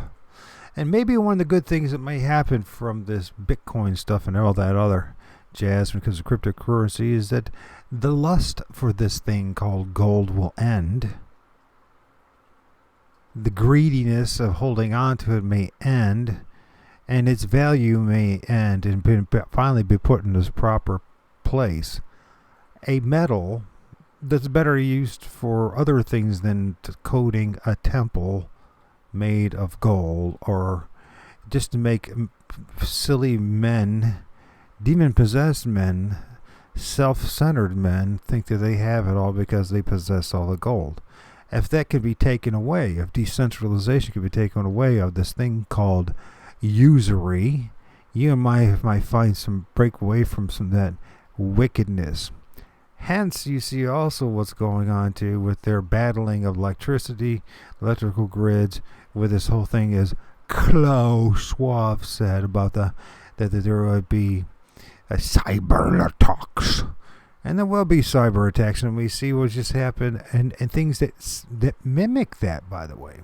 And maybe one of the good things that may happen from this Bitcoin stuff and all that other jazz because of cryptocurrency is that the lust for this thing called gold will end. The greediness of holding on to it may end, and its value may end and finally be put in its proper place. A metal that's better used for other things than coating a temple made of gold, or just to make silly men, demon-possessed men, self-centered men think that they have it all because they possess all the gold. If that could be taken away, if decentralization could be taken away of this thing called usury, you might find some break away from some of that wickedness. Hence, you see also what's going on too with their battling of electricity, electrical grids, with this whole thing is Klaus Schwab said about that there would be a cyber attacks. And there will be cyber attacks, and we see what just happened, and things that mimic that, by the way.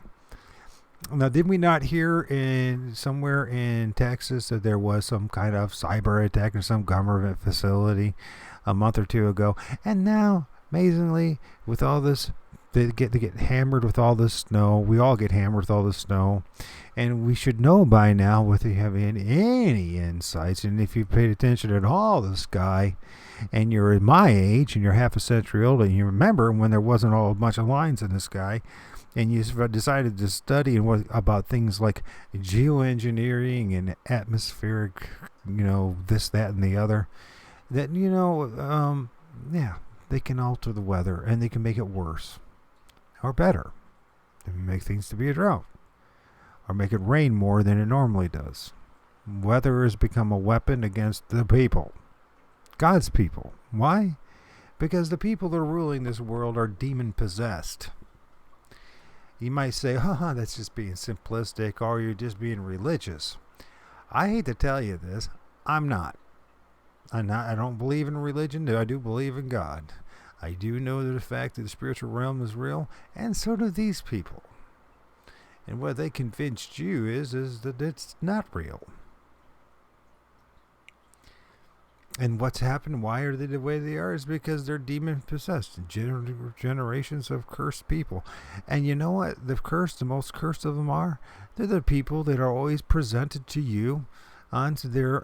Now, did we not hear somewhere in Texas that there was some kind of cyber attack in some government facility a month or two ago? And now, amazingly, with all this, they get hammered with all this snow. We all get hammered with all this snow. And we should know by now, whether you have any insights, and if you've paid attention at all to the sky, and you're my age, and you're half a century old, and you remember when there wasn't a bunch of lines in the sky, and you decided to study about things like geoengineering and atmospheric, this, that, and the other, that, they can alter the weather, and they can make it worse or better. They can make things to be a drought, or make it rain more than it normally does. Weather has become a weapon against the people. God's people. Why? Because the people that are ruling this world are demon-possessed. You might say, that's just being simplistic, or you're just being religious. I hate to tell you this, I'm not. I don't believe in religion, I do believe in God. I do know the fact that the spiritual realm is real, and so do these people. And what they convinced you is that it's not real. And what's happened, why are they the way they are, is because they're demon-possessed. Generations of cursed people. And you know what? The most cursed of them are? They're the people that are always presented to you onto their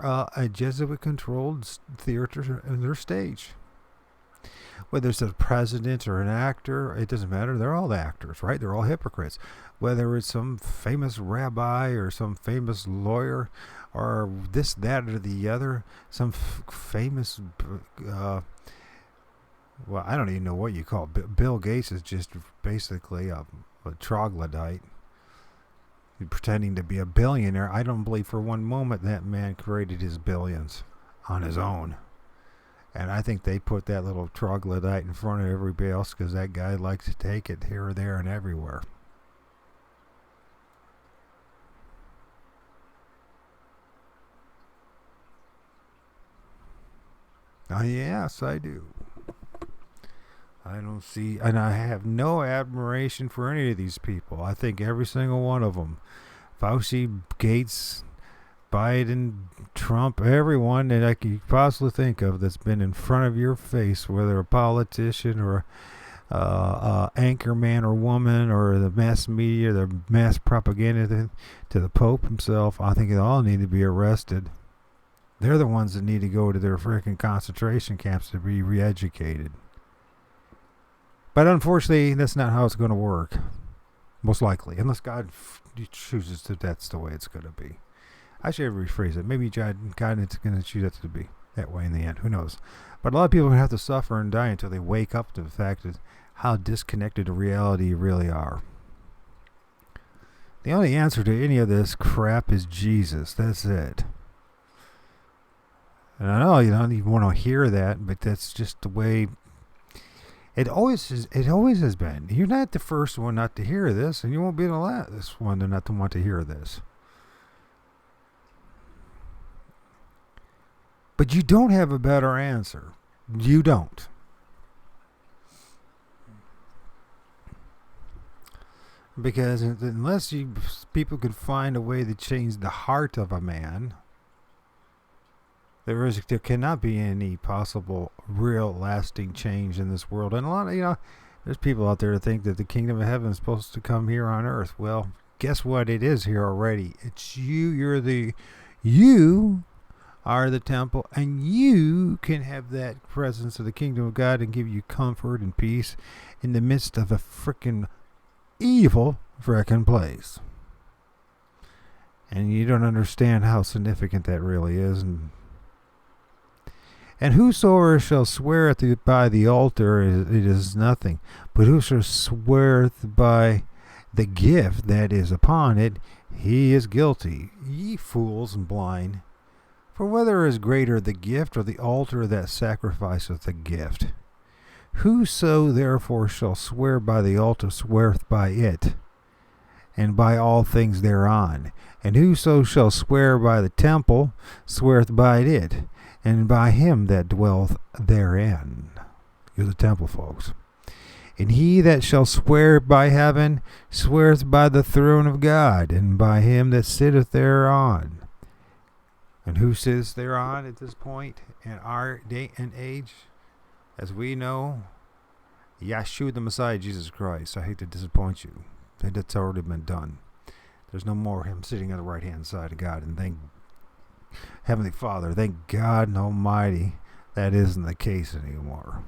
Jesuit-controlled theater and their stage. Whether it's a president or an actor, it doesn't matter. They're all actors, right? They're all hypocrites. Whether it's some famous rabbi or some famous lawyer or this, that, or the other, some famous Well, I don't even know what you call it. Bill Gates is just basically a troglodyte pretending to be a billionaire. I don't believe for one moment that man created his billions on his own. And I think they put that little troglodyte in front of everybody else because that guy likes to take it here, there, and everywhere. Yes, I do. I don't see, and I have no admiration for any of these people. I think every single one of them, Fauci, Gates, Biden, Trump, everyone that I could possibly think of that's been in front of your face, whether a politician or anchor man or woman or the mass media, the mass propaganda to the Pope himself, I think they all need to be arrested. They're the ones that need to go to their freaking concentration camps to be re-educated. But unfortunately, that's not how it's going to work. Most likely. Unless God chooses that that's the way it's going to be. I should rephrase it. Maybe God is going to choose it to be that way in the end. Who knows? But a lot of people have to suffer and die until they wake up to the fact that how disconnected to reality you really are. The only answer to any of this crap is Jesus. That's it. And I know you don't even want to hear that, but that's just the way it always is. It always has been. You're not the first one not to hear this, and you won't be the last one to not to want to hear this. But you don't have a better answer. You don't. Because unless people could find a way to change the heart of a man, there cannot be any possible real lasting change in this world. And a lot of, there's people out there that think that the kingdom of heaven is supposed to come here on earth. Well, guess what? It is here already. It's you. You are the temple, and you can have that presence of the kingdom of God and give you comfort and peace in the midst of a freaking evil frickin' place. And you don't understand how significant that really is. And whosoever shall swear by the altar, it is nothing. But whoso sweareth by the gift that is upon it, he is guilty. Ye fools and blind. For whether is greater the gift or the altar that sacrificeth the gift? Whoso therefore shall swear by the altar sweareth by it, and by all things thereon. And whoso shall swear by the temple sweareth by it, and by him that dwelleth therein. You're the temple, folks. And he that shall swear by heaven sweareth by the throne of God, and by him that sitteth thereon. And who sits thereon at this point in our day and age? As we know, Yeshua the Messiah, Jesus Christ. I hate to disappoint you. That's already been done. There's no more him sitting on the right-hand side of God. And thank Heavenly Father, thank God Almighty, that isn't the case anymore.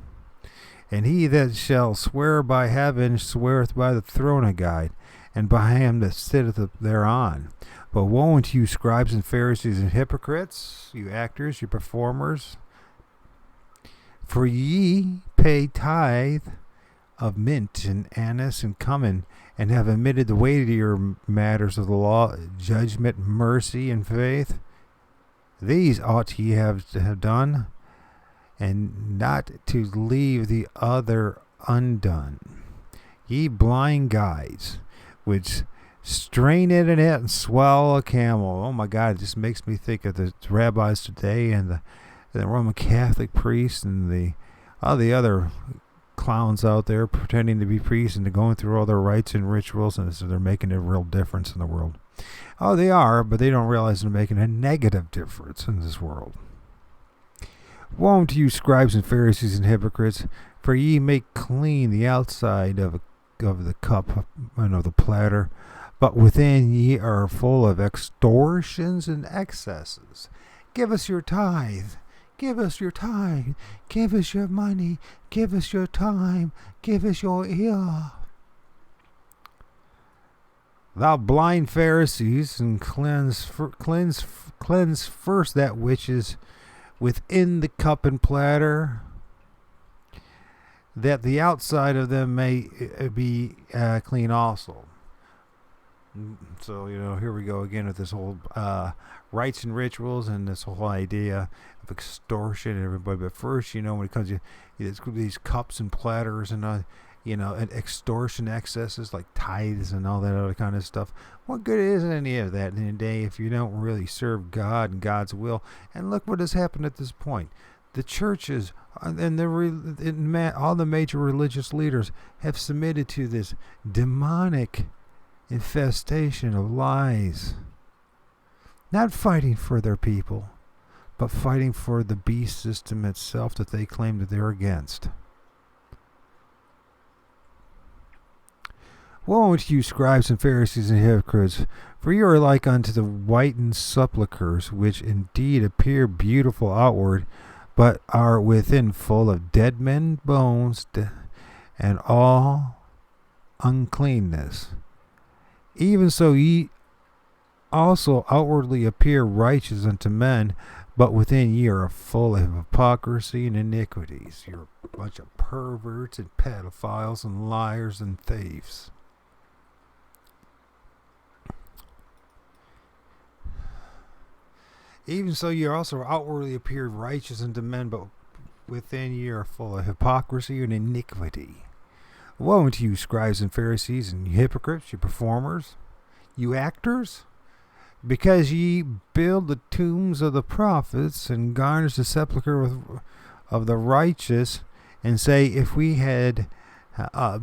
And he that shall swear by heaven sweareth by the throne of God, and by him that sitteth thereon. But woe unto you, scribes and Pharisees and hypocrites, you actors, you performers, for ye pay tithe of mint and anise and cumin, and have omitted the weightier matters of the law, judgment, mercy, and faith. These ought ye to have done, and not to leave the other undone. Ye blind guides, which strain at a net and swallow a camel. Oh my God, it just makes me think of the rabbis today and the Roman Catholic priests and the other clowns out there pretending to be priests and going through all their rites and rituals, and so they're making a real difference in the world. Oh, they are, but they don't realize they're making a negative difference in this world. Woe unto you, scribes and Pharisees and hypocrites, for ye make clean the outside of the cup and of the platter, but within ye are full of extortions and excesses. Give us your tithe. Give us your tithe. Give us your money. Give us your time. Give us your ear. Thou blind Pharisees, and cleanse first that which is within the cup and platter, that the outside of them may be clean also. So, here we go again with this whole rites and rituals and this whole idea of extortion and everybody. But first, when it comes to these cups and platters and, and extortion excesses like tithes and all that other kind of stuff, what good is any of that in the day if you don't really serve God and God's will? And look what has happened at this point. The churches and all the major religious leaders have submitted to this demonic infestation of lies, not fighting for their people, but fighting for the beast system itself that they claim that they're against. Woe unto you, scribes and Pharisees and hypocrites, for you are like unto the whitened sepulchres, which indeed appear beautiful outward, but are within full of dead men's bones and all uncleanness. Even so ye also outwardly appear righteous unto men, but within ye are full of hypocrisy and iniquities. You're a bunch of perverts and pedophiles and liars and thieves. Even so ye also outwardly appear righteous unto men, but within ye are full of hypocrisy and iniquity. Woe unto you, scribes and Pharisees, and you hypocrites, you performers, you actors, because ye build the tombs of the prophets and garnish the sepulchre of the righteous, and say, if we had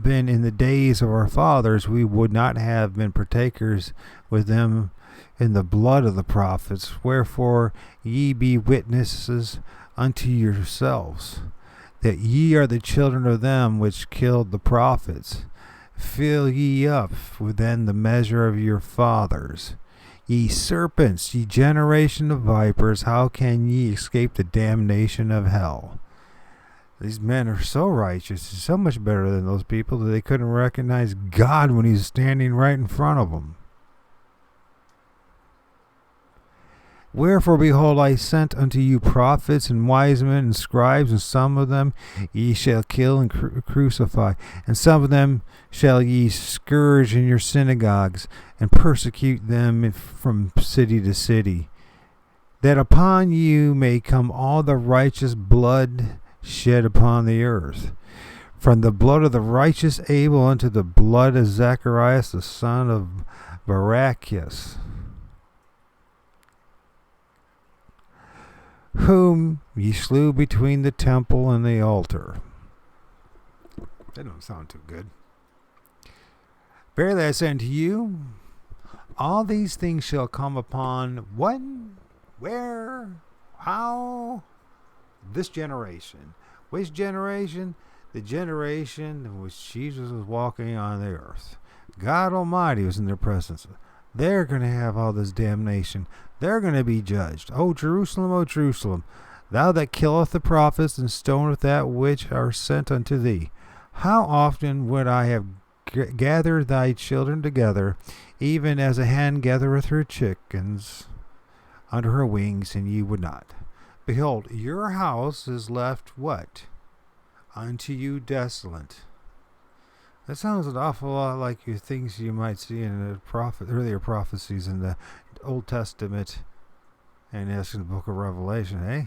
been in the days of our fathers, we would not have been partakers with them in the blood of the prophets. Wherefore ye be witnesses unto yourselves, that ye are the children of them which killed the prophets. Fill ye up within the measure of your fathers. Ye serpents, ye generation of vipers, how can ye escape the damnation of hell? These men are so righteous, so much better than those people, that they couldn't recognize God when He's standing right in front of them. Wherefore, behold, I sent unto you prophets and wise men and scribes, and some of them ye shall kill and crucify, and some of them shall ye scourge in your synagogues, and persecute them from city to city, that upon you may come all the righteous blood shed upon the earth, from the blood of the righteous Abel unto the blood of Zacharias the son of Barachias, whom ye slew between the temple and the altar. That don't sound too good. Verily I say unto you, all these things shall come upon when, where, how? This generation. Which generation? The generation in which Jesus was walking on the earth. God Almighty was in their presence. They're going to have all this damnation. They're going to be judged. O Jerusalem, thou that killest the prophets and stonest that which are sent unto thee. How often would I have gathered thy children together, even as a hen gathereth her chickens under her wings, and ye would not. Behold, your house is left what? Unto you desolate. That sounds an awful lot like your things you might see in the earlier prophecies in the Old Testament and in the book of Revelation, eh?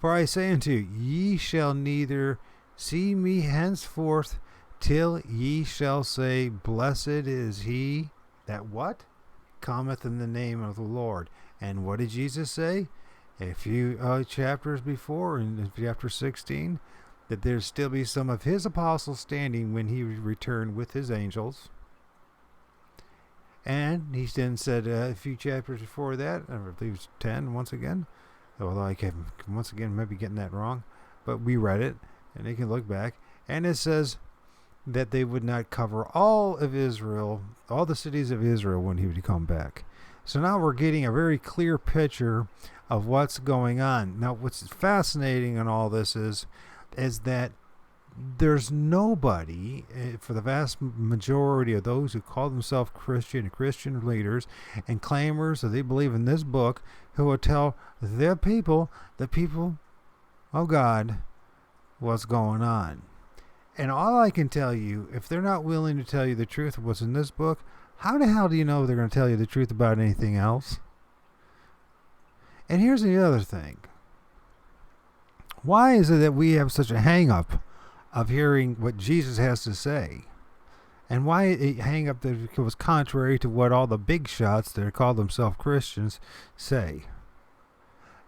For I say unto you, ye shall neither see me henceforth till ye shall say, blessed is he that what? Cometh in the name of the Lord. And what did Jesus say? A few chapters before, in chapter 16, that there still be some of his apostles standing when he returned with his angels. And he then said a few chapters before that, I believe it's 10 once again, although I can once again maybe getting that wrong, but we read it, and they can look back, and it says that they would not cover all of Israel, all the cities of Israel when he would come back. So now we're getting a very clear picture of what's going on. Now what's fascinating in all this is that there's nobody, for the vast majority of those who call themselves Christian leaders and claimers that they believe in this book, who will tell the people of God, what's going on. And all I can tell you, if they're not willing to tell you the truth of what's in this book, how the hell do you know they're going to tell you the truth about anything else? And here's the other thing. Why is it that we have such a hang-up of hearing what Jesus has to say? And why a hang-up that was contrary to what all the big shots that call themselves Christians say?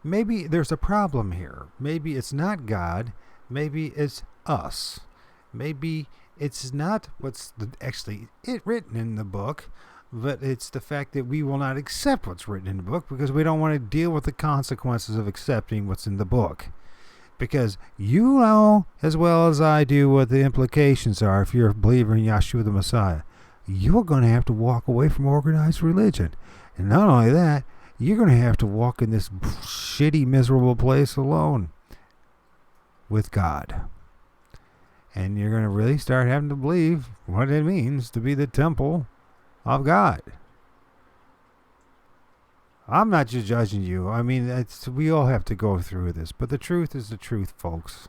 Maybe there's a problem here. Maybe it's not God. Maybe it's us. Maybe it's not what's actually written in the book, but it's the fact that we will not accept what's written in the book because we don't want to deal with the consequences of accepting what's in the book. Because you know as well as I do what the implications are if you're a believer in Yeshua the Messiah. You're going to have to walk away from organized religion. And not only that, you're going to have to walk in this shitty, miserable place alone with God. And you're going to really start having to believe what it means to be the temple of God. I'm not just judging you. I mean, we all have to go through this. But the truth is the truth, folks.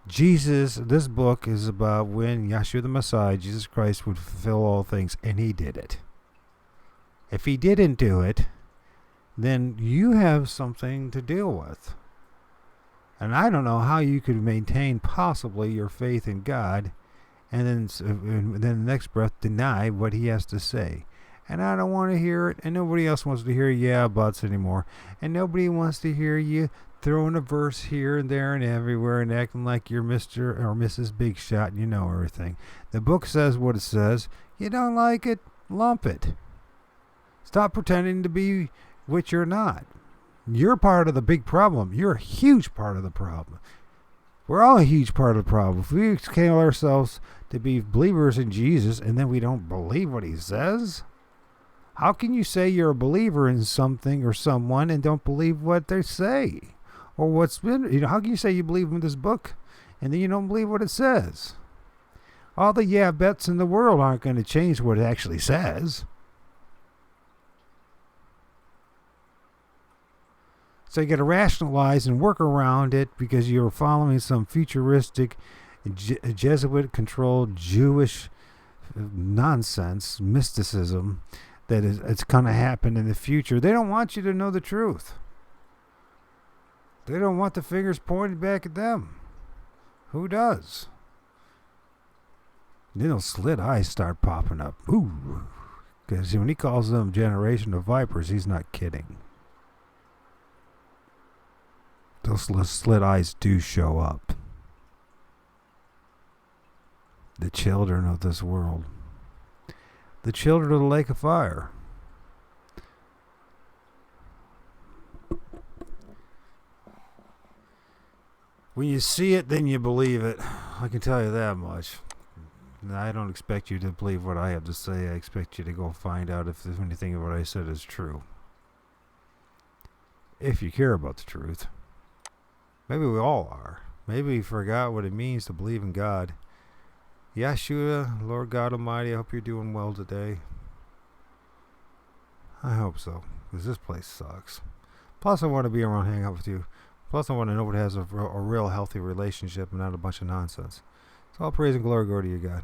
This book is about when Yeshua the Messiah, Jesus Christ, would fulfill all things. And he did it. If he didn't do it, then you have something to deal with. And I don't know how you could maintain possibly your faith in God and then the next breath deny what he has to say. And I don't want to hear it, and nobody else wants to hear yeah buts anymore. And nobody wants to hear you throwing a verse here and there and everywhere and acting like you're Mr. or Mrs. Big Shot and you know everything. The book says what it says. You don't like it? Lump it. Stop pretending to be what you're not. You're part of the big problem. You're a huge part of the problem. We're all a huge part of the problem. If we scale ourselves to be believers in Jesus and then we don't believe what he says, how can you say you're a believer in something or someone and don't believe what they say? Or what's been, how can you say you believe in this book and then you don't believe what it says? All the yeah bets in the world aren't going to change what it actually says. So you got to rationalize and work around it because you're following some futuristic, Jesuit-controlled Jewish nonsense, mysticism that it's going to happen in the future. They don't want you to know the truth. They don't want the fingers pointed back at them. Who does? Then those slit eyes start popping up. Ooh. Because when he calls them generation of vipers, he's not kidding. Those slit eyes do show up. The children of this world. The children of the lake of fire. When you see it, then you believe it. I can tell you that much. I don't expect you to believe what I have to say. I expect you to go find out if anything of what I said is true. If you care about the truth. Maybe we all are. Maybe we forgot what it means to believe in God. Yeshua, Lord God Almighty, I hope you're doing well today. I hope so, because this place sucks. Plus, I want to be around, hang out with you. Plus, I want to know what has a real healthy relationship and not a bunch of nonsense. So all praise and glory go to you, God.